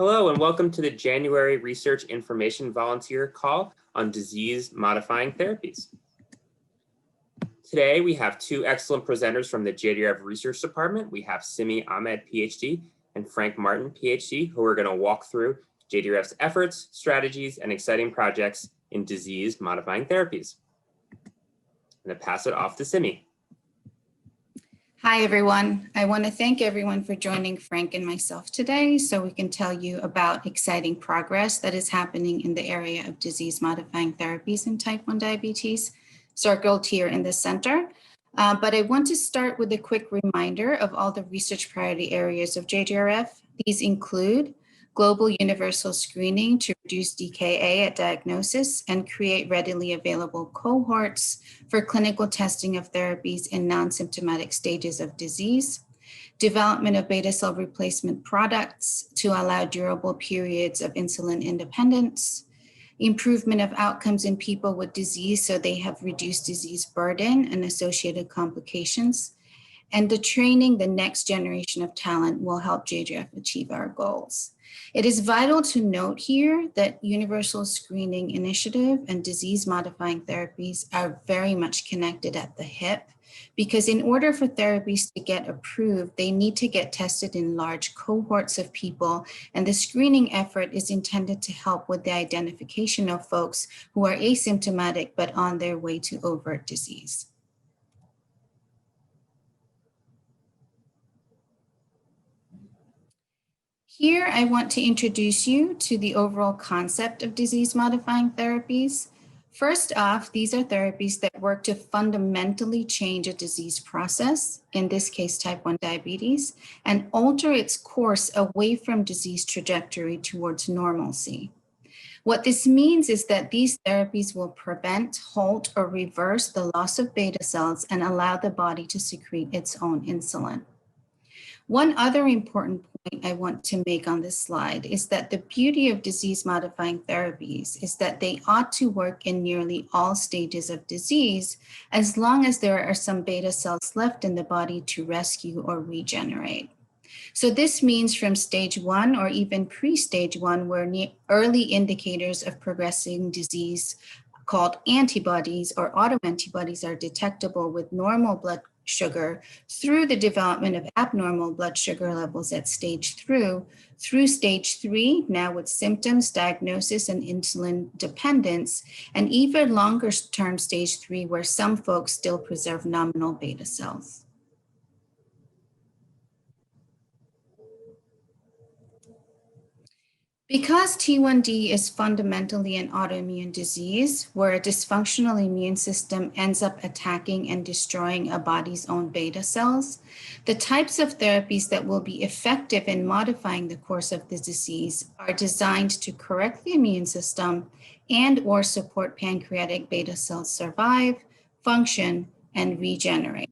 Hello and welcome to the January Research Information Volunteer Call on disease-modifying therapies. Today we have two excellent presenters from the JDRF Research Department. We have Simi Ahmed, PhD, and Frank Martin, PhD, who are going to walk through JDRF's efforts, strategies, and exciting projects in disease-modifying therapies. I'm going to pass it off to Simi. Hi, everyone. I want to thank everyone for joining Frank and myself today so we can tell you about exciting progress that is happening in the area of disease-modifying therapies in type 1 diabetes, circled here in the center. But I want to start with a quick reminder of all the research priority areas of JDRF. These include global universal screening to reduce DKA at diagnosis and create readily available cohorts for clinical testing of therapies in non-symptomatic stages of disease, development of beta cell replacement products to allow durable periods of insulin independence, improvement of outcomes in people with disease so they have reduced disease burden and associated complications, and the training the next generation of talent will help JDRF achieve our goals. It is vital to note here that universal screening initiative and disease-modifying therapies are very much connected at the hip, because in order for therapies to get approved, they need to get tested in large cohorts of people, and the screening effort is intended to help with the identification of folks who are asymptomatic but on their way to overt disease. Here, I want to introduce you to the overall concept of disease-modifying therapies. First off, these are therapies that work to fundamentally change a disease process, in this case, type 1 diabetes, and alter its course away from disease trajectory towards normalcy. What this means is that these therapies will prevent, halt, or reverse the loss of beta cells and allow the body to secrete its own insulin. One other important point I want to make on this slide is that the beauty of disease-modifying therapies is that they ought to work in nearly all stages of disease, as long as there are some beta cells left in the body to rescue or regenerate. So this means from stage 1 or even pre-stage 1, where early indicators of progressing disease called antibodies or autoantibodies are detectable with normal blood sugar, through the development of abnormal blood sugar levels at stage 3, through stage 3, now with symptoms, diagnosis, and insulin dependence, and even longer term stage 3, where some folks still preserve nominal beta cells. Because T1D is fundamentally an autoimmune disease where a dysfunctional immune system ends up attacking and destroying a body's own beta cells, the types of therapies that will be effective in modifying the course of the disease are designed to correct the immune system and or support pancreatic beta cells survive, function, and regenerate.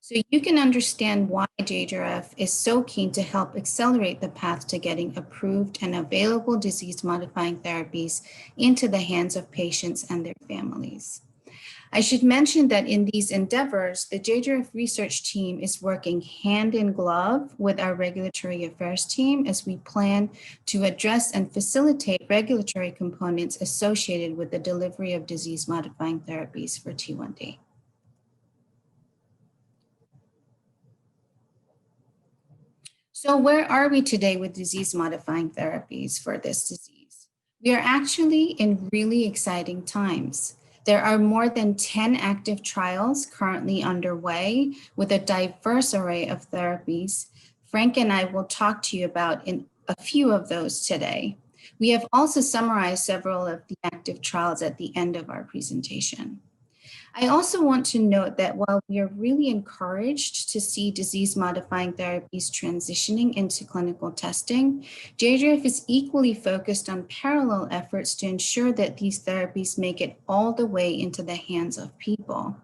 So you can understand why JDRF is so keen to help accelerate the path to getting approved and available disease-modifying therapies into the hands of patients and their families. I should mention that in these endeavors, the JDRF research team is working hand in glove with our regulatory affairs team as we plan to address and facilitate regulatory components associated with the delivery of disease-modifying therapies for T1D. So where are we today with disease-modifying therapies for this disease? We are actually in really exciting times. There are more than 10 active trials currently underway with a diverse array of therapies. Frank and I will talk to you about a few of those today. We have also summarized several of the active trials at the end of our presentation. I also want to note that while we are really encouraged to see disease-modifying therapies transitioning into clinical testing, JDRF is equally focused on parallel efforts to ensure that these therapies make it all the way into the hands of people.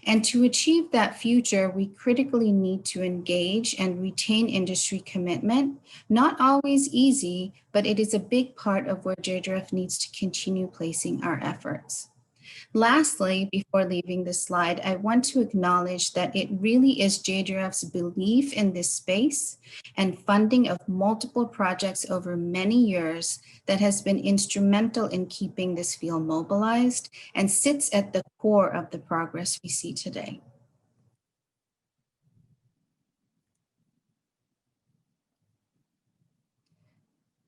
And to achieve that future, we critically need to engage and retain industry commitment. Not always easy, but it is a big part of where JDRF needs to continue placing our efforts. Lastly, before leaving this slide, I want to acknowledge that it really is JDRF's belief in this space and funding of multiple projects over many years that has been instrumental in keeping this field mobilized and sits at the core of the progress we see today.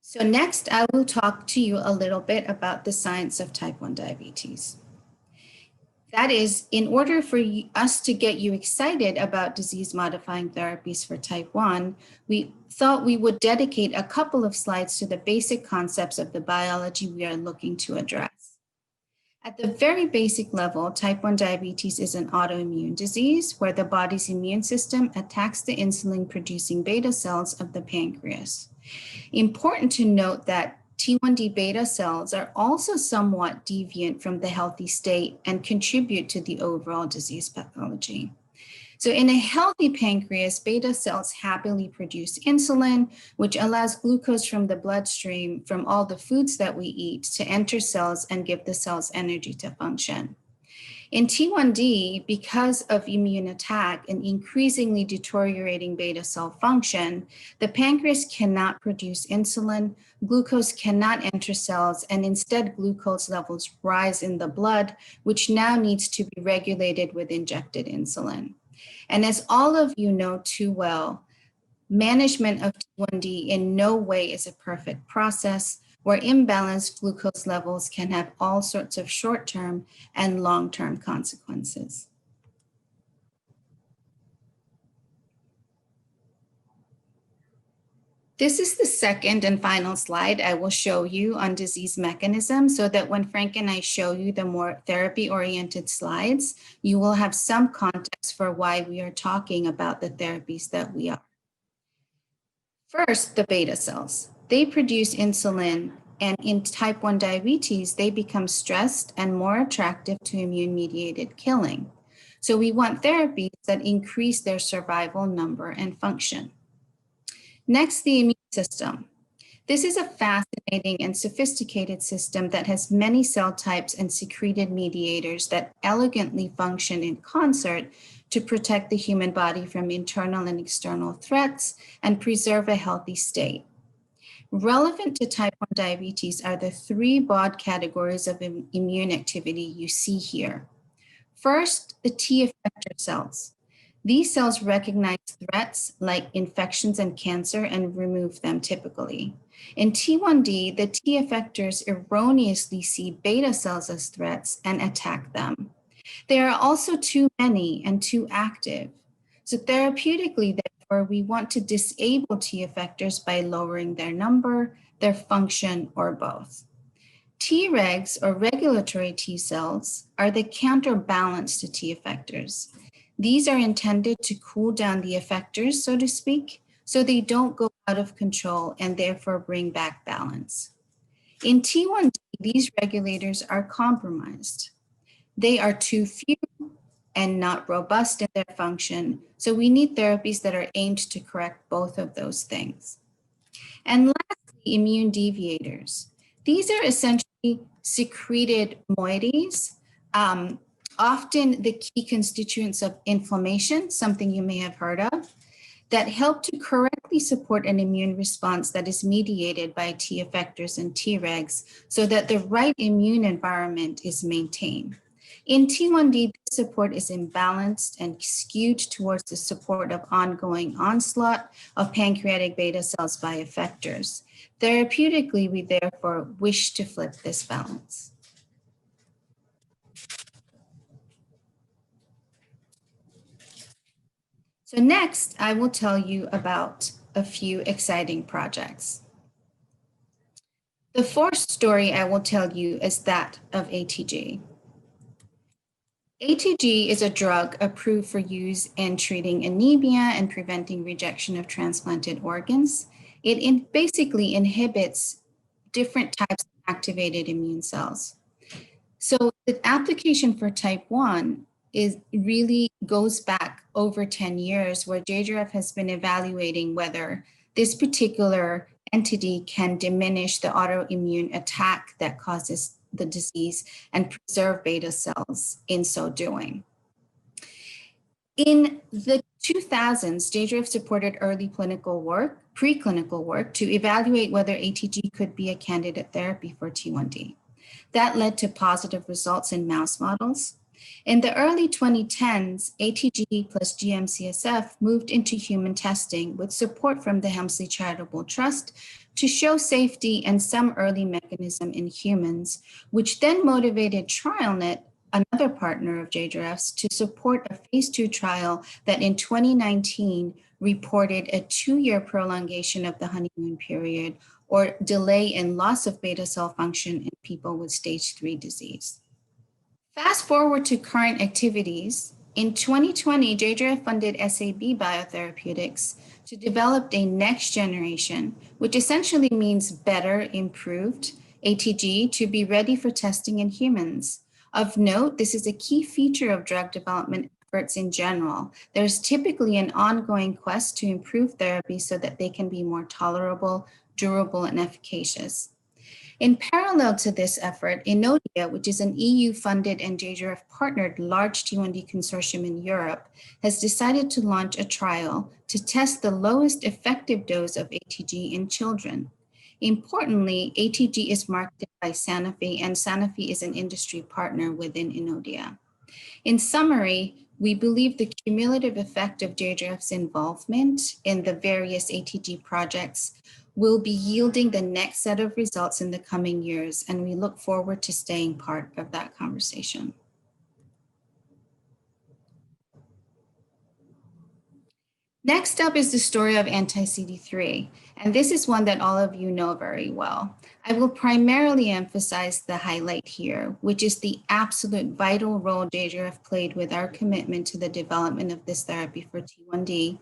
So next, I will talk to you a little bit about the science of type 1 diabetes. That is, in order for us to get you excited about disease-modifying therapies for type 1, we thought we would dedicate a couple of slides to the basic concepts of the biology we are looking to address. At the very basic level, type 1 diabetes is an autoimmune disease where the body's immune system attacks the insulin-producing beta cells of the pancreas. Important to note that T1D beta cells are also somewhat deviant from the healthy state and contribute to the overall disease pathology. So in a healthy pancreas, beta cells happily produce insulin, which allows glucose from the bloodstream from all the foods that we eat to enter cells and give the cells energy to function. In T1D, because of immune attack and increasingly deteriorating beta cell function, the pancreas cannot produce insulin, glucose cannot enter cells, and instead glucose levels rise in the blood, which now needs to be regulated with injected insulin. And as all of you know too well, management of T1D in no way is a perfect process, where imbalanced glucose levels can have all sorts of short-term and long-term consequences. This is the second and final slide I will show you on disease mechanism, so that when Frank and I show you the more therapy-oriented slides, you will have some context for why we are talking about the therapies that we are. First, the beta cells. They produce insulin, and in type 1 diabetes, they become stressed and more attractive to immune-mediated killing. So we want therapies that increase their survival number and function. Next, the immune system. This is a fascinating and sophisticated system that has many cell types and secreted mediators that elegantly function in concert to protect the human body from internal and external threats and preserve a healthy state. Relevant to type 1 diabetes are the three broad categories of immune activity you see here. First, the T effector cells. These cells recognize threats like infections and cancer and remove them typically. In T1D, the T effectors erroneously see beta cells as threats and attack them. There are also too many and too active. So therapeutically, therefore, we want to disable T effectors by lowering their number, their function, or both. Tregs, or regulatory T cells, are the counterbalance to T effectors. These are intended to cool down the effectors, so to speak, so they don't go out of control and therefore bring back balance. In T1D, these regulators are compromised. They are too few and not robust in their function, so we need therapies that are aimed to correct both of those things. And lastly, immune deviators. These are essentially secreted moieties, often the key constituents of inflammation, something you may have heard of, that help to correctly support an immune response that is mediated by T effectors and Tregs so that the right immune environment is maintained. In T1D, this support is imbalanced and skewed towards the support of ongoing onslaught of pancreatic beta cells by effectors. Therapeutically, we therefore wish to flip this balance. So next, I will tell you about a few exciting projects. The first story I will tell you is that of ATG. ATG is a drug approved for use in treating anemia and preventing rejection of transplanted organs. It basically inhibits different types of activated immune cells. So the application for type 1 really goes back over 10 years, where JDRF has been evaluating whether this particular entity can diminish the autoimmune attack that causes the disease and preserve beta cells in so doing. In the 2000s, JDRF supported early preclinical work to evaluate whether ATG could be a candidate therapy for T1D. That led to positive results in mouse models. In the early 2010s, ATG plus GM-CSF moved into human testing with support from the Hemsley Charitable Trust to show safety and some early mechanism in humans, which then motivated TrialNet, another partner of JDRF's, to support a phase 2 trial that in 2019 reported a 2-year prolongation of the honeymoon period or delay in loss of beta cell function in people with stage 3 disease. Fast forward to current activities. In 2020, JDRF funded SAB Biotherapeutics to develop a next generation, which essentially means better, improved ATG to be ready for testing in humans. Of note, this is a key feature of drug development efforts in general. There's typically an ongoing quest to improve therapy so that they can be more tolerable, durable, and efficacious. In parallel to this effort, Inodia, which is an EU-funded and JDRF-partnered large T1D consortium in Europe, has decided to launch a trial to test the lowest effective dose of ATG in children. Importantly, ATG is marketed by Sanofi, and Sanofi is an industry partner within Inodia. In summary, we believe the cumulative effect of JDRF's involvement in the various ATG projects will be yielding the next set of results in the coming years, and we look forward to staying part of that conversation. Next up is the story of anti-CD3, and this is one that all of you know very well. I will primarily emphasize the highlight here, which is the absolute vital role JDRF played with our commitment to the development of this therapy for T1D,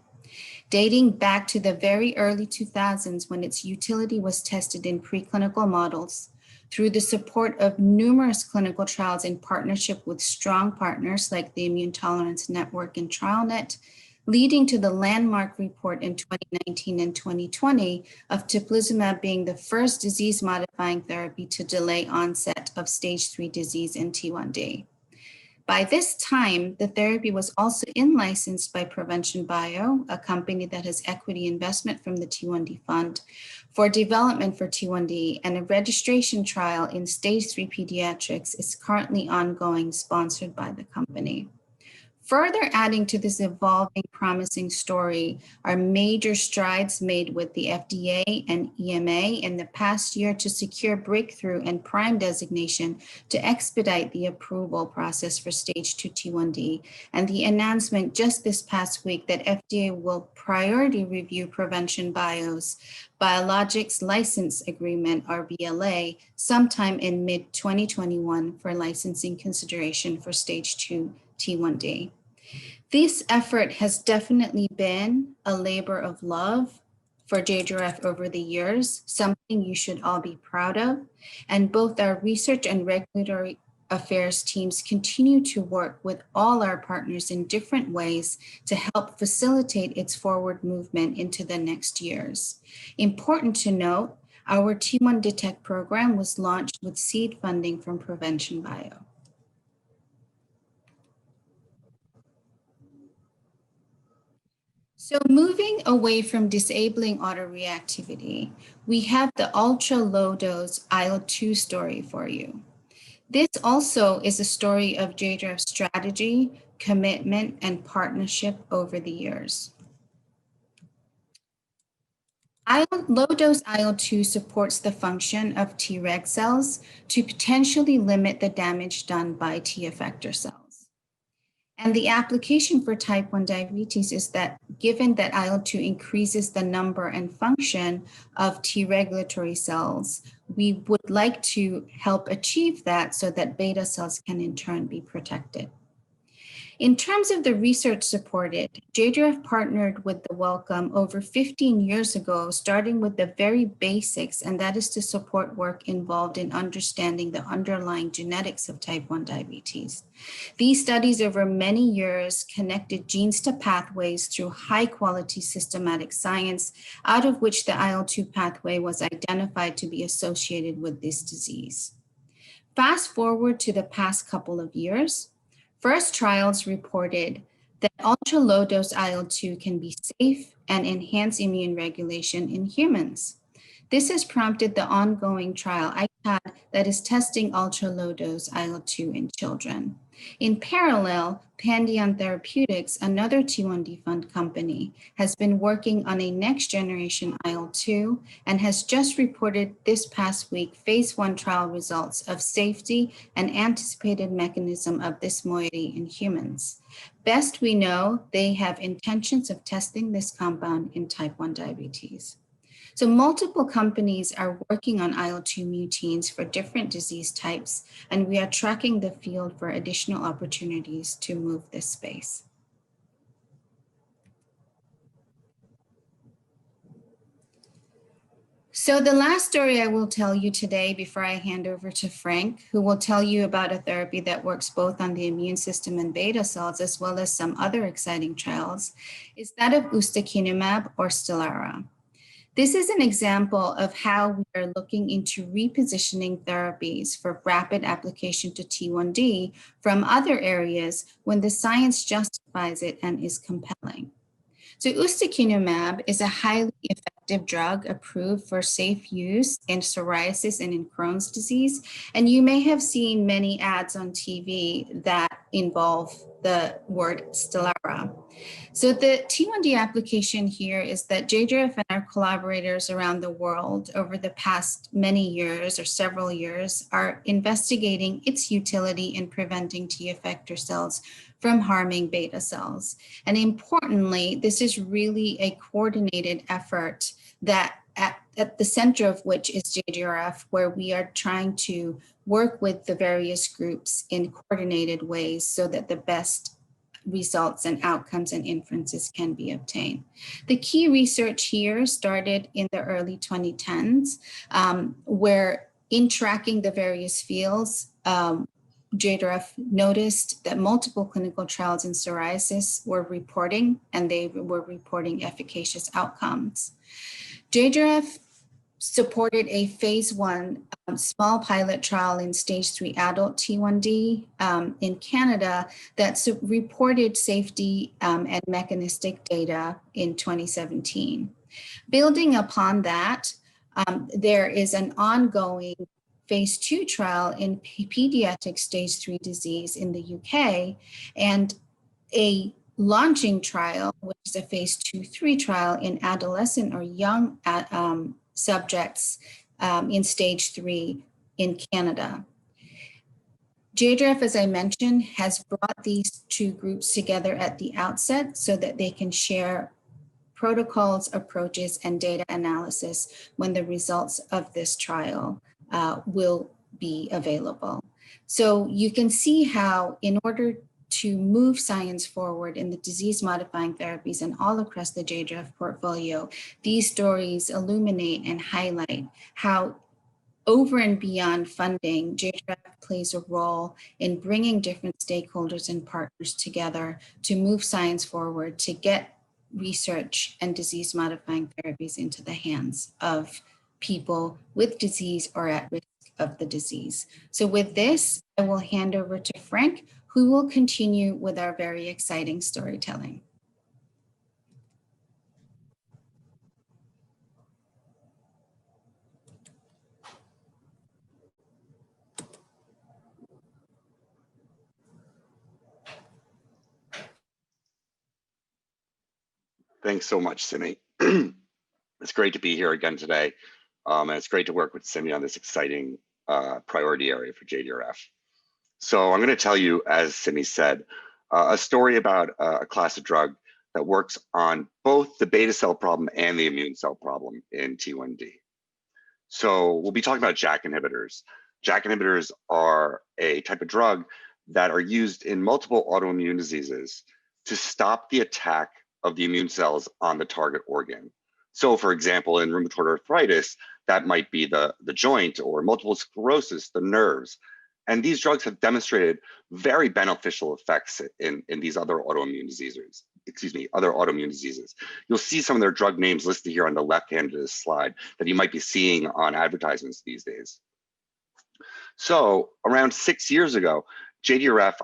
dating back to the very early 2000s when its utility was tested in preclinical models, through the support of numerous clinical trials in partnership with strong partners like the Immune Tolerance Network and TrialNet, leading to the landmark report in 2019 and 2020 of teplizumab being the first disease-modifying therapy to delay onset of stage 3 disease in T1D. By this time, the therapy was also in-licensed by Prevention Bio, a company that has equity investment from the T1D Fund, for development for T1D, and a registration trial in stage 3 pediatrics is currently ongoing, sponsored by the company. Further adding to this evolving, promising story are major strides made with the FDA and EMA in the past year to secure breakthrough and PRIME designation to expedite the approval process for stage 2 T1D, and the announcement just this past week that FDA will priority review Prevention Bio's Biologics License Agreement, or BLA, sometime in mid-2021 for licensing consideration for stage 2 T1D. This effort has definitely been a labor of love for JDRF over the years, something you should all be proud of. And both our research and regulatory affairs teams continue to work with all our partners in different ways to help facilitate its forward movement into the next years. Important to note, our T1 Detect program was launched with seed funding from Prevention Bio. So moving away from disabling autoreactivity, we have the ultra low dose IL-2 story for you. This also is a story of JDRF's strategy, commitment, and partnership over the years. Low dose IL-2 supports the function of Treg cells to potentially limit the damage done by T effector cells. And the application for type 1 diabetes is that given that IL-2 increases the number and function of T regulatory cells, we would like to help achieve that so that beta cells can in turn be protected. In terms of the research supported, JDRF partnered with the Wellcome over 15 years ago, starting with the very basics, and that is to support work involved in understanding the underlying genetics of type 1 diabetes. These studies over many years connected genes to pathways through high quality systematic science, out of which the IL-2 pathway was identified to be associated with this disease. Fast forward to the past couple of years, first trials reported that ultra-low dose IL-2 can be safe and enhance immune regulation in humans. This has prompted the ongoing trial ICAD that is testing ultra-low dose IL-2 in children. In parallel, Pandion Therapeutics, another T1D fund company, has been working on a next generation IL-2 and has just reported this past week phase 1 trial results of safety and anticipated mechanism of this moiety in humans. Best we know, they have intentions of testing this compound in type 1 diabetes. So multiple companies are working on IL-2 muteins for different disease types, and we are tracking the field for additional opportunities to move this space. So the last story I will tell you today before I hand over to Frank, who will tell you about a therapy that works both on the immune system and beta cells, as well as some other exciting trials, is that of ustekinumab or Stelara. This is an example of how we are looking into repositioning therapies for rapid application to T1D from other areas when the science justifies it and is compelling. So ustekinumab is a highly effective drug approved for safe use in psoriasis and in Crohn's disease. And you may have seen many ads on TV that involve the word Stelara. So the T1D application here is that JDRF and our collaborators around the world over the past many years or several years are investigating its utility in preventing T effector cells from harming beta cells. And importantly, this is really a coordinated effort that at the center of which is JDRF, where we are trying to work with the various groups in coordinated ways so that the best results and outcomes and inferences can be obtained. The key research here started in the early 2010s, where in tracking the various fields, JDRF noticed that multiple clinical trials in psoriasis were reporting, and they were reporting efficacious outcomes. JDRF supported a phase 1 small pilot trial in stage 3 adult T1D in Canada that reported safety and mechanistic data in 2017. Building upon that, there is an ongoing phase 2 trial in pediatric stage 3 disease in the UK, and a launching trial, which is a phase 2/3 trial in adolescent or young subjects in stage 3 in Canada. JDRF, as I mentioned, has brought these two groups together at the outset so that they can share protocols, approaches, and data analysis when the results of this trial will be available. So you can see how, in order to move science forward in the disease-modifying therapies and all across the JDRF portfolio, these stories illuminate and highlight how over and beyond funding, JDRF plays a role in bringing different stakeholders and partners together to move science forward, to get research and disease-modifying therapies into the hands of people with disease or at risk of the disease. So with this, I will hand over to Frank, who will continue with our very exciting storytelling. Thanks so much, Simi. It's great to be here again today. And it's great to work with Simi on this exciting priority area for JDRF. So I'm going to tell you, as Simi said, a story about a class of drug that works on both the beta cell problem and the immune cell problem in T1D. So we'll be talking about JAK inhibitors. JAK inhibitors are a type of drug that are used in multiple autoimmune diseases to stop the attack of the immune cells on the target organ. So for example, in rheumatoid arthritis, that might be the joint, or multiple sclerosis, the nerves. And these drugs have demonstrated very beneficial effects in these other autoimmune diseases. You'll see some of their drug names listed here on the left hand of this slide that you might be seeing on advertisements these days. So around 6 years ago, JDRF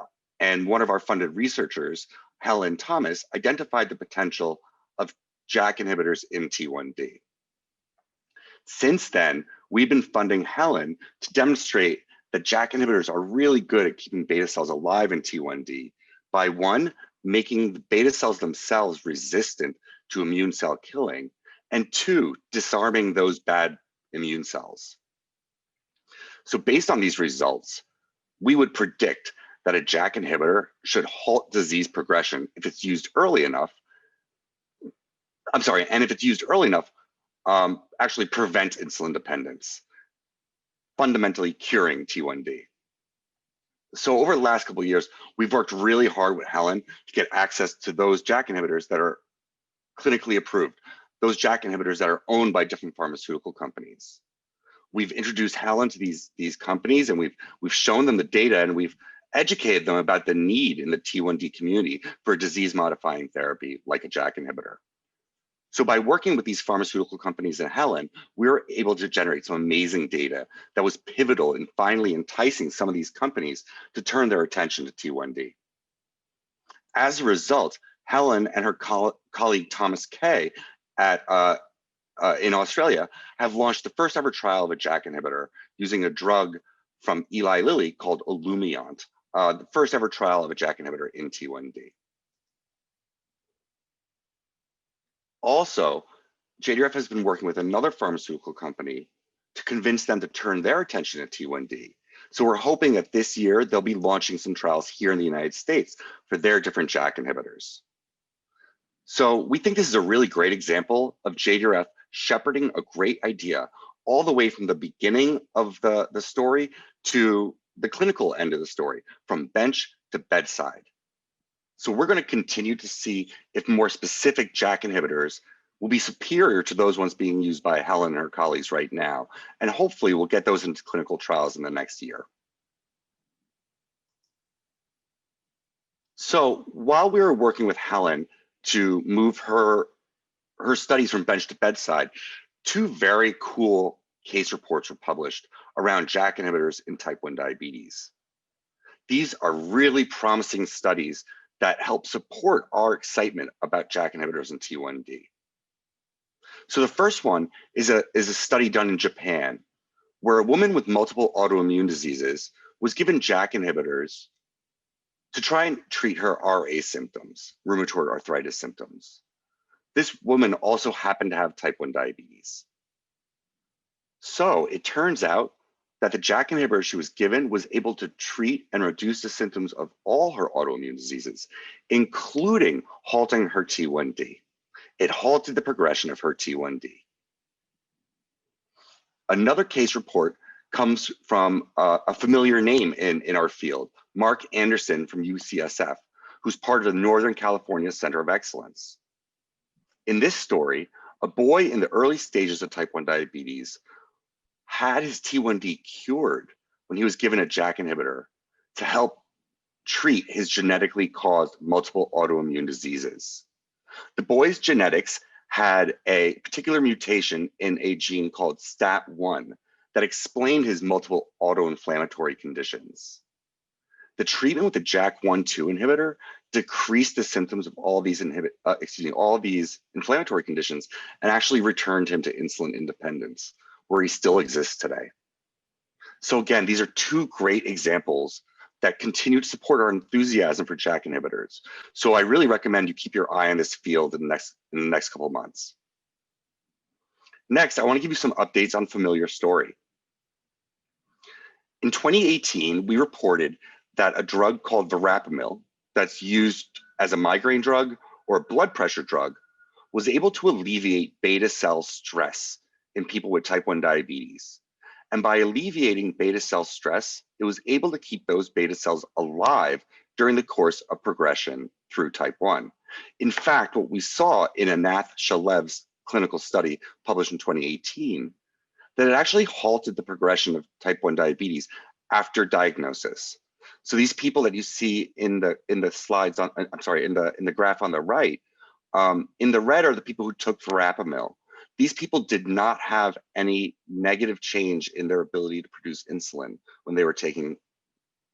and one of our funded researchers, Helen Thomas, identified the potential of JAK inhibitors in T1D. Since then, we've been funding Helen to demonstrate that JAK inhibitors are really good at keeping beta cells alive in T1D by one, making the beta cells themselves resistant to immune cell killing, and two, disarming those bad immune cells. So based on these results, we would predict that a JAK inhibitor should halt disease progression if it's used early enough. And if it's used early enough, actually prevent insulin dependence, fundamentally curing T1D. So over the last couple of years, we've worked really hard with Helen to get access to those JAK inhibitors that are clinically approved, those JAK inhibitors that are owned by different pharmaceutical companies. We've introduced Helen to these companies, and we've shown them the data, and we've educated them about the need in the T1D community for a disease-modifying therapy like a JAK inhibitor. So by working with these pharmaceutical companies and Helen, we were able to generate some amazing data that was pivotal in finally enticing some of these companies to turn their attention to T1D. As a result, Helen and her colleague Thomas Kay in Australia have launched the first ever trial of a JAK inhibitor using a drug from Eli Lilly called Olumiant, the first ever trial of a JAK inhibitor in T1D. Also, JDRF has been working with another pharmaceutical company to convince them to turn their attention to T1D. So we're hoping that this year they'll be launching some trials here in the United States for their different JAK inhibitors. So we think this is a really great example of JDRF shepherding a great idea all the way from the beginning of the story to the clinical end of the story, from bench to bedside. So we're going to continue to see if more specific JAK inhibitors will be superior to those ones being used by Helen and her colleagues right now. And hopefully we'll get those into clinical trials in the next year. So while we were working with Helen to move her studies from bench to bedside, two very cool case reports were published around JAK inhibitors in type 1 diabetes. These are really promising studies that help support our excitement about JAK inhibitors in T1D. So the first one is a study done in Japan, where a woman with multiple autoimmune diseases was given JAK inhibitors to try and treat her RA symptoms, rheumatoid arthritis symptoms. This woman also happened to have type 1 diabetes. So it turns out that the JAK inhibitor she was given was able to treat and reduce the symptoms of all her autoimmune diseases, including halting her T1D. It halted the progression of her T1D. Another case report comes from a familiar name in our field, Mark Anderson from UCSF, who's part of the Northern California Center of Excellence. In this story, a boy in the early stages of type 1 diabetes had his T1D cured when he was given a JAK inhibitor to help treat his genetically caused multiple autoimmune diseases. The boy's genetics had a particular mutation in a gene called STAT1 that explained his multiple autoinflammatory conditions. The treatment with the JAK1/2 inhibitor decreased the symptoms of all these inflammatory conditions and actually returned him to insulin independence, where he still exists today. So again, these are two great examples that continue to support our enthusiasm for JAK inhibitors. So I really recommend you keep your eye on this field in the next couple of months. Next, I want to give you some updates on Familiar Story. In 2018, we reported that a drug called Verapamil, that's used as a migraine drug or a blood pressure drug, was able to alleviate beta cell stress in people with type 1 diabetes. And by alleviating beta cell stress, it was able to keep those beta cells alive during the course of progression through type 1. In fact, what we saw in Anath Shalev's clinical study published in 2018, that it actually halted the progression of type 1 diabetes after diagnosis. So these people that you see in the slides in the graph on the right, in the red are the people who took Verapamil these people did not have any negative change in their ability to produce insulin when they were taking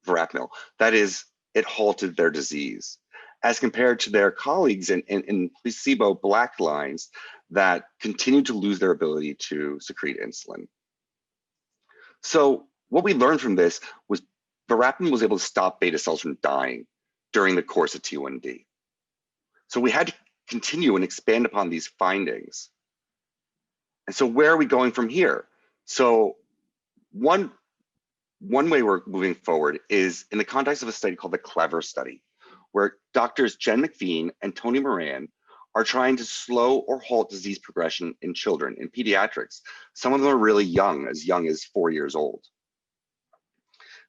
verapamil. That is, it halted their disease, as compared to their colleagues in placebo black lines that continued to lose their ability to secrete insulin. So what we learned from this was verapamil was able to stop beta cells from dying during the course of T1D. So we had to continue and expand upon these findings. And so where are we going from here? So one way we're moving forward is in the context of a study called the CLEVER study, where doctors Jen McVean and Tony Moran are trying to slow or halt disease progression in children, in pediatrics. Some of them are really young as 4 years old.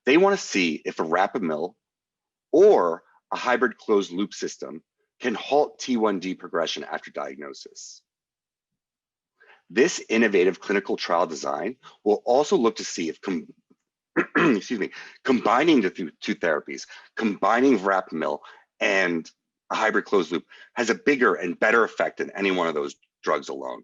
They want to see if verapamil or a hybrid closed loop system can halt T1D progression after diagnosis. This innovative clinical trial design will also look to see if combining the two therapies, combining verapamil and a hybrid closed loop, has a bigger and better effect than any one of those drugs alone.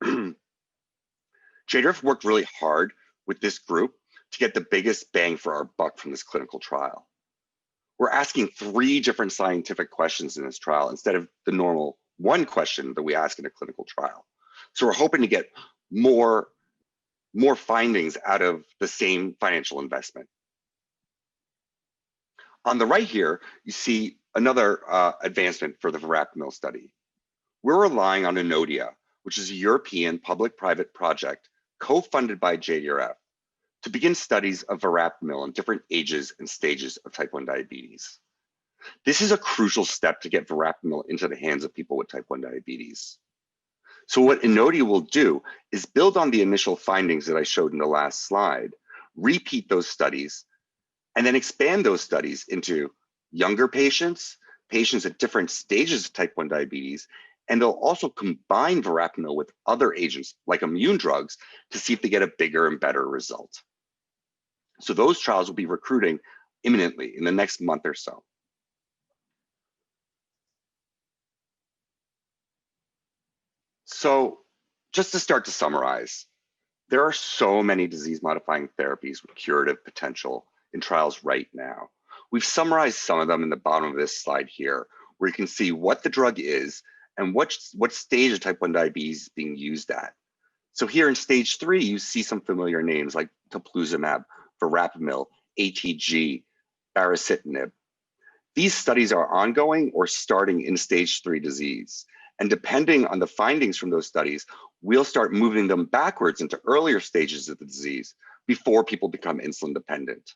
JDRF worked really hard with this group to get the biggest bang for our buck from this clinical trial. We're asking 3 different scientific questions in this trial instead of the normal 1 question that we ask in a clinical trial. So we're hoping to get more findings out of the same financial investment. On the right here, you see another advancement for the verapamil study. We're relying on Enodia, which is a European public-private project co-funded by JDRF, to begin studies of verapamil in different ages and stages of type 1 diabetes. This is a crucial step to get verapamil into the hands of people with type 1 diabetes. So what Enodia will do is build on the initial findings that I showed in the last slide, repeat those studies, and then expand those studies into younger patients, patients at different stages of type 1 diabetes, and they'll also combine verapamil with other agents like immune drugs to see if they get a bigger and better result. So those trials will be recruiting imminently in the next month or so. So just to start to summarize, there are so many disease-modifying therapies with curative potential in trials right now. We've summarized some of them in the bottom of this slide here, where you can see what the drug is and what stage of type 1 diabetes is being used at. So here in stage 3, you see some familiar names like teplizumab, verapamil, ATG, baricitinib. These studies are ongoing or starting in stage 3 disease. And depending on the findings from those studies, we'll start moving them backwards into earlier stages of the disease before people become insulin dependent.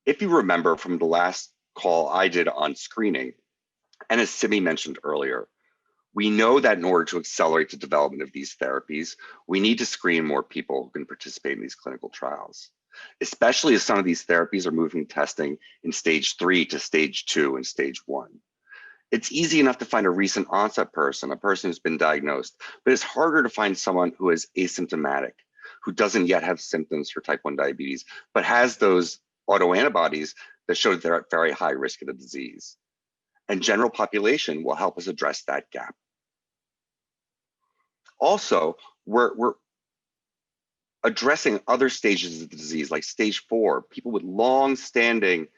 If you remember from the last call I did on screening, and as Simi mentioned earlier, we know that in order to accelerate the development of these therapies, we need to screen more people who can participate in these clinical trials, especially as some of these therapies are moving testing in stage 3 to stage 2 and stage 1. It's easy enough to find a recent onset person, a person who's been diagnosed, but it's harder to find someone who is asymptomatic, who doesn't yet have symptoms for type 1 diabetes, but has those autoantibodies that show that they're at very high risk of the disease. And general population will help us address that gap. Also, we're addressing other stages of the disease, like stage 4, people with long-standing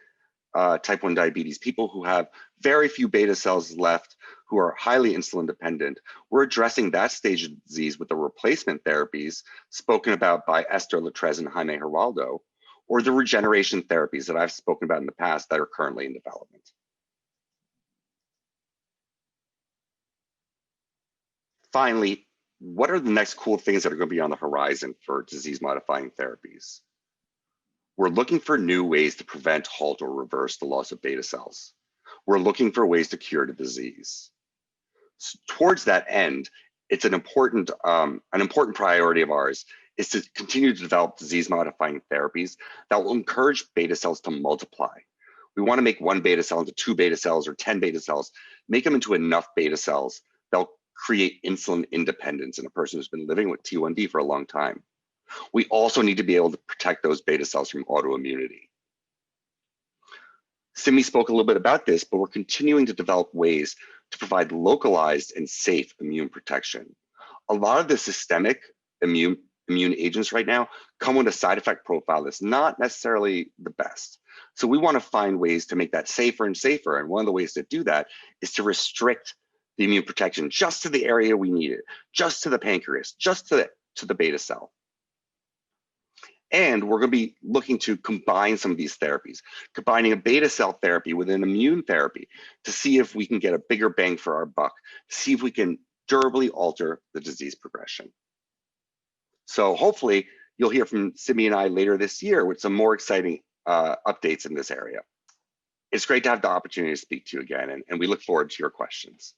type 1 diabetes, people who have very few beta cells left, who are highly insulin dependent. We're addressing that stage of the disease with the replacement therapies spoken about by Esther Latrez and Jaime Geraldo, or the regeneration therapies that I've spoken about in the past that are currently in development. Finally, what are the next cool things that are going to be on the horizon for disease-modifying therapies? We're looking for new ways to prevent, halt, or reverse the loss of beta cells. We're looking for ways to cure the disease. So towards that end, it's an important priority of ours is to continue to develop disease-modifying therapies that will encourage beta cells to multiply. We want to make 1 beta cell into 2 beta cells or 10 beta cells, make them into enough beta cells that'll create insulin independence in a person who's been living with T1D for a long time. We also need to be able to protect those beta cells from autoimmunity. Simi spoke a little bit about this, but we're continuing to develop ways to provide localized and safe immune protection. A lot of the systemic immune agents right now come with a side effect profile that's not necessarily the best. So we want to find ways to make that safer and safer. And one of the ways to do that is to restrict the immune protection just to the area we need it, just to the pancreas, just to the beta cell. And we're going to be looking to combine some of these therapies, combining a beta cell therapy with an immune therapy to see if we can get a bigger bang for our buck, to see if we can durably alter the disease progression. So hopefully you'll hear from Simi and I later this year with some more exciting updates in this area. It's great to have the opportunity to speak to you again, and we look forward to your questions.